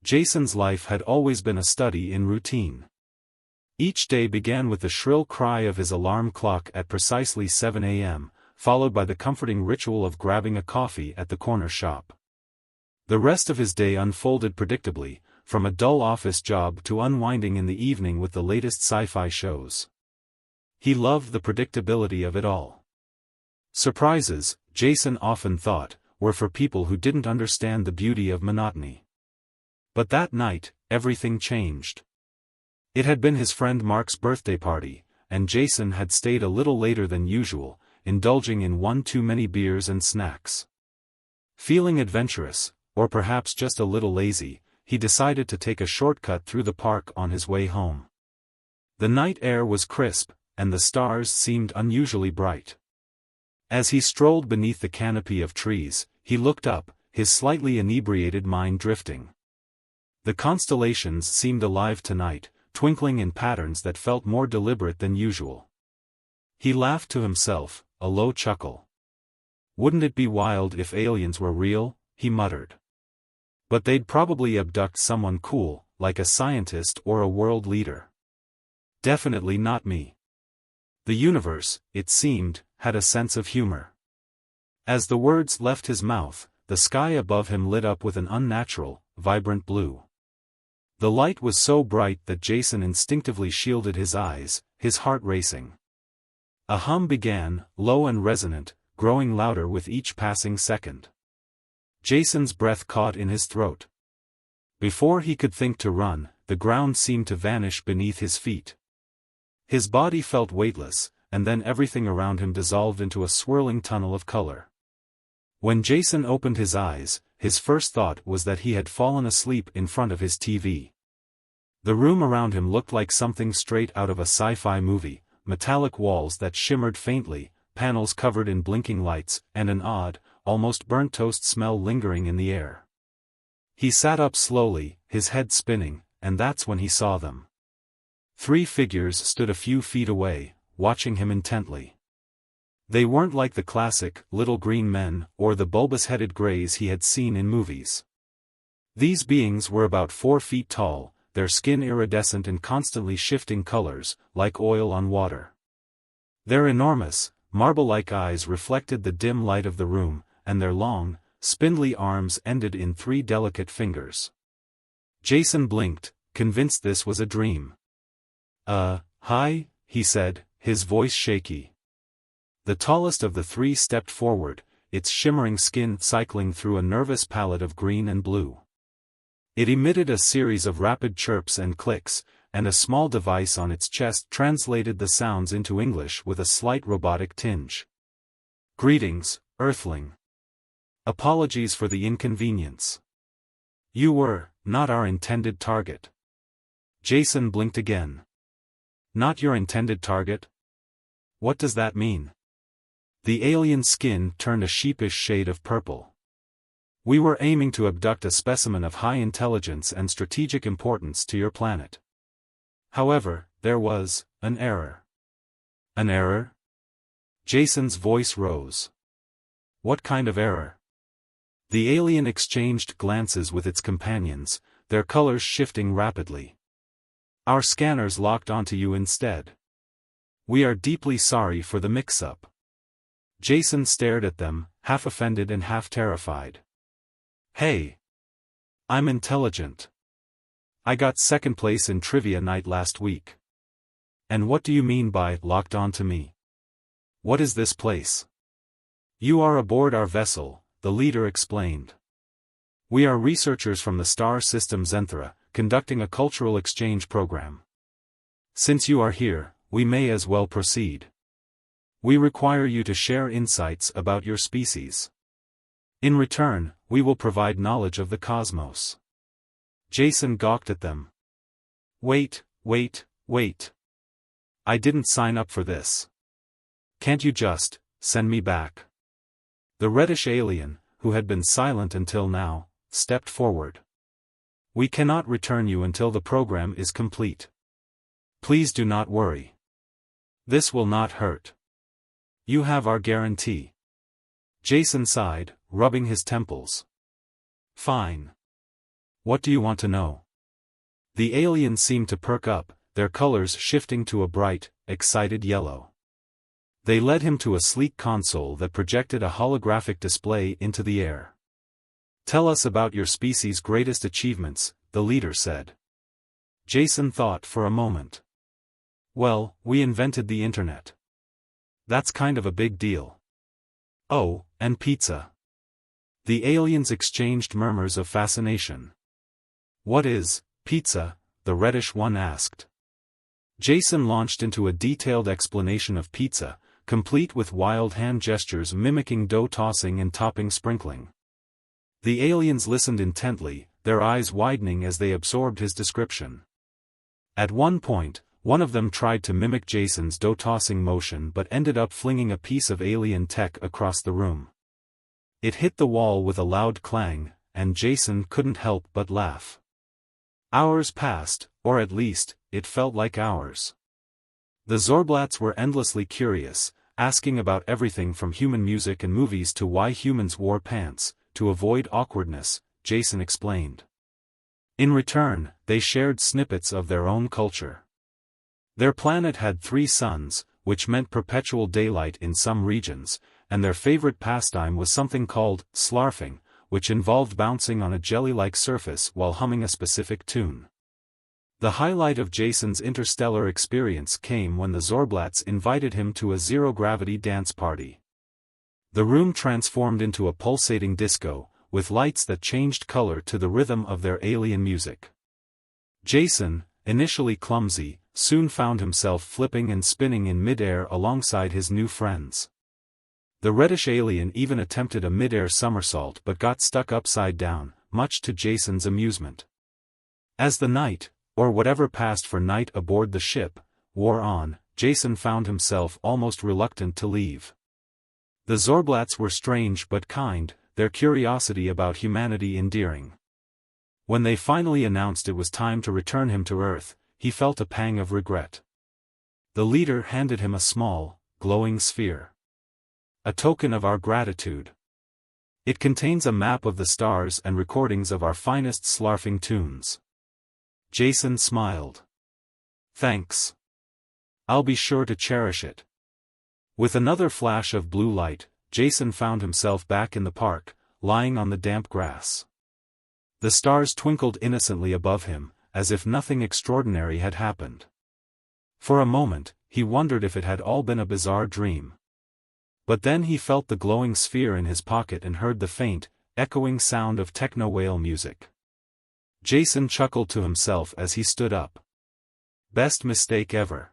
Jason's life had always been a study in routine. Each day began with the shrill cry of his alarm clock at precisely 7 a.m., followed by the comforting ritual of grabbing a coffee at the corner shop. The rest of his day unfolded predictably, from a dull office job to unwinding in the evening with the latest sci-fi shows. He loved the predictability of it all. Surprises, Jason often thought, were for people who didn't understand the beauty of monotony. But that night, everything changed. It had been his friend Mark's birthday party, and Jason had stayed a little later than usual, indulging in one too many beers and snacks. Feeling adventurous, or perhaps just a little lazy, he decided to take a shortcut through the park on his way home. The night air was crisp, and the stars seemed unusually bright. As he strolled beneath the canopy of trees, he looked up, his slightly inebriated mind drifting. The constellations seemed alive tonight, twinkling in patterns that felt more deliberate than usual. He laughed to himself, a low chuckle. Wouldn't it be wild if aliens were real, he muttered. But they'd probably abduct someone cool, like a scientist or a world leader. Definitely not me. The universe, it seemed, had a sense of humor. As the words left his mouth, the sky above him lit up with an unnatural, vibrant blue. The light was so bright that Jason instinctively shielded his eyes, his heart racing. A hum began, low and resonant, growing louder with each passing second. Jason's breath caught in his throat. Before he could think to run, the ground seemed to vanish beneath his feet. His body felt weightless, and then everything around him dissolved into a swirling tunnel of color. When Jason opened his eyes, his first thought was that he had fallen asleep in front of his TV. The room around him looked like something straight out of a sci-fi movie, metallic walls that shimmered faintly, panels covered in blinking lights, and an odd, almost burnt toast smell lingering in the air. He sat up slowly, his head spinning, and that's when he saw them. 3 figures stood a few feet away, watching him intently. They weren't like the classic, little green men, or the bulbous-headed greys he had seen in movies. These beings were about 4 feet tall, their skin iridescent in constantly shifting colors, like oil on water. Their enormous, marble-like eyes reflected the dim light of the room, and their long, spindly arms ended in 3 delicate fingers. Jason blinked, convinced this was a dream. Hi, he said, his voice shaky. The tallest of the 3 stepped forward, its shimmering skin cycling through a nervous palette of green and blue. It emitted a series of rapid chirps and clicks, and a small device on its chest translated the sounds into English with a slight robotic tinge. Greetings, Earthling. Apologies for the inconvenience. You were not our intended target. Jason blinked again. Not your intended target? What does that mean? The alien's skin turned a sheepish shade of purple. We were aiming to abduct a specimen of high intelligence and strategic importance to your planet. However, there was an error. An error? Jason's voice rose. What kind of error? The alien exchanged glances with its companions, their colors shifting rapidly. Our scanners locked onto you instead. We are deeply sorry for the mix-up. Jason stared at them, half offended and half terrified. Hey! I'm intelligent. I got 2nd place in trivia night last week. And what do you mean by locked onto me? What is this place? You are aboard our vessel, the leader explained. We are researchers from the star system Zenthra, conducting a cultural exchange program. Since you are here, we may as well proceed. We require you to share insights about your species. In return, we will provide knowledge of the cosmos. Jason gawked at them. Wait. I didn't sign up for this. Can't you just send me back? The reddish alien, who had been silent until now, stepped forward. We cannot return you until the program is complete. Please do not worry. This will not hurt. You have our guarantee. Jason sighed, rubbing his temples. Fine. What do you want to know? The aliens seemed to perk up, their colors shifting to a bright, excited yellow. They led him to a sleek console that projected a holographic display into the air. "Tell us about your species' greatest achievements," the leader said. Jason thought for a moment. "Well, we invented the internet. That's kind of a big deal. Oh, and pizza." The aliens exchanged murmurs of fascination. "What is pizza?" the reddish one asked. Jason launched into a detailed explanation of pizza, complete with wild hand gestures mimicking dough tossing and topping sprinkling. The aliens listened intently, their eyes widening as they absorbed his description. At one point, one of them tried to mimic Jason's dough-tossing motion but ended up flinging a piece of alien tech across the room. It hit the wall with a loud clang, and Jason couldn't help but laugh. Hours passed, or at least, it felt like hours. The Zorblats were endlessly curious, asking about everything from human music and movies to why humans wore pants. To avoid awkwardness, Jason explained. In return, they shared snippets of their own culture. Their planet had 3 suns, which meant perpetual daylight in some regions, and their favorite pastime was something called slarfing, which involved bouncing on a jelly-like surface while humming a specific tune. The highlight of Jason's interstellar experience came when the Zorblats invited him to a zero-gravity dance party. The room transformed into a pulsating disco, with lights that changed color to the rhythm of their alien music. Jason, initially clumsy, soon found himself flipping and spinning in midair alongside his new friends. The reddish alien even attempted a midair somersault but got stuck upside down, much to Jason's amusement. As the night, or whatever passed for night aboard the ship, wore on, Jason found himself almost reluctant to leave. The Zorblats were strange but kind, their curiosity about humanity endearing. When they finally announced it was time to return him to Earth, he felt a pang of regret. The leader handed him a small, glowing sphere. "A token of our gratitude. It contains a map of the stars and recordings of our finest slarfing tunes." Jason smiled. "Thanks. I'll be sure to cherish it." With another flash of blue light, Jason found himself back in the park, lying on the damp grass. The stars twinkled innocently above him, as if nothing extraordinary had happened. For a moment, he wondered if it had all been a bizarre dream. But then he felt the glowing sphere in his pocket and heard the faint, echoing sound of techno-whale music. Jason chuckled to himself as he stood up. Best mistake ever.